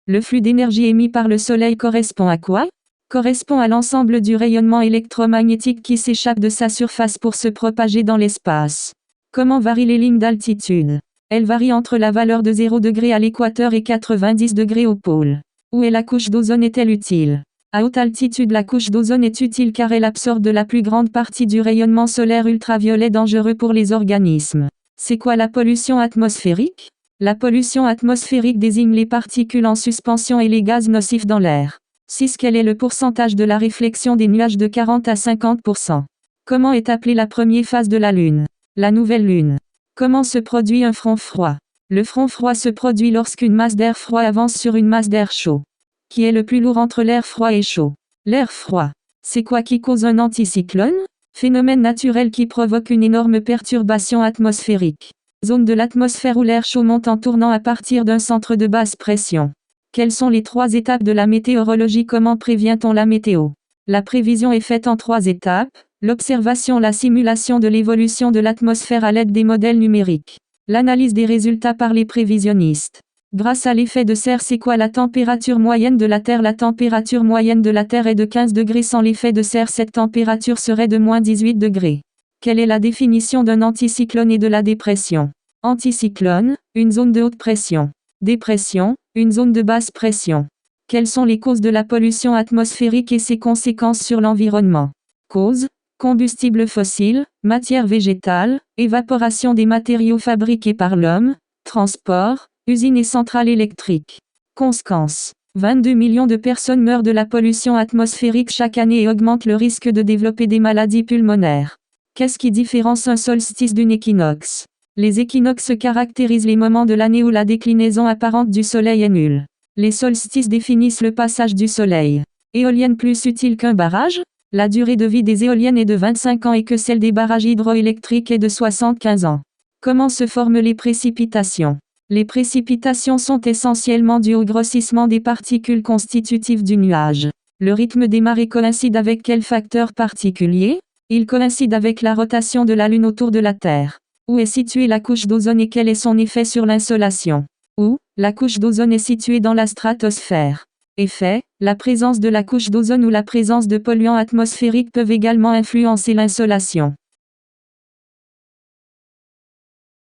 Le flux d'énergie émis par le Soleil correspond à quoi? Correspond à l'ensemble du rayonnement électromagnétique qui s'échappe de sa surface pour se propager dans l'espace. Comment varient les lignes d'altitude? Elles varient entre la valeur de 0 degré à l'équateur et 90 degrés au pôle. Où est la couche d'ozone est-elle utile? À haute altitude, la couche d'ozone est utile car elle absorbe la plus grande partie du rayonnement solaire ultraviolet dangereux pour les organismes. C'est quoi la pollution atmosphérique? La pollution atmosphérique désigne les particules en suspension et les gaz nocifs dans l'air. 6. Quel est le pourcentage de la réflexion des nuages? De 40 à 50%. Comment est appelée la première phase de la Lune? La nouvelle Lune. Comment se produit un front froid? Le front froid se produit lorsqu'une masse d'air froid avance sur une masse d'air chaud. Qui est le plus lourd entre l'air froid et chaud? L'air froid. C'est quoi qui cause un anticyclone? Phénomène naturel qui provoque une énorme perturbation atmosphérique. Zone de l'atmosphère où l'air chaud monte en tournant à partir d'un centre de basse pression. Quelles sont les 3 étapes de la météorologie? Comment prévient-on la météo? La prévision est faite en 3 étapes. L'observation, la simulation de l'évolution de l'atmosphère à l'aide des modèles numériques. L'analyse des résultats par les prévisionnistes. Grâce à l'effet de serre, c'est quoi la température moyenne de la Terre? La température moyenne de la Terre est de 15 degrés. Sans l'effet de serre, cette température serait de moins 18 degrés. Quelle est la définition d'un anticyclone et de la dépression? Anticyclone, une zone de haute pression. Dépression, une zone de basse pression. Quelles sont les causes de la pollution atmosphérique et ses conséquences sur l'environnement? Causes: combustibles fossiles, matières végétales, évaporation des matériaux fabriqués par l'homme, transport, usines et centrales électriques. Conséquences: 22 millions de personnes meurent de la pollution atmosphérique chaque année et augmentent le risque de développer des maladies pulmonaires. Qu'est-ce qui différencie un solstice d'un équinoxe? Les équinoxes caractérisent les moments de l'année où la déclinaison apparente du soleil est nulle. Les solstices définissent le passage du soleil. Éolienne plus utile qu'un barrage? La durée de vie des éoliennes est de 25 ans et que celle des barrages hydroélectriques est de 75 ans. Comment se forment les précipitations? Les précipitations sont essentiellement dues au grossissement des particules constitutives du nuage. Le rythme des marées coïncide avec quel facteur particulier? Il coïncide avec la rotation de la Lune autour de la Terre. Où est située la couche d'ozone et quel est son effet sur l'insolation? Où? La couche d'ozone est située dans la stratosphère. Effet: la présence de la couche d'ozone ou la présence de polluants atmosphériques peuvent également influencer l'insolation.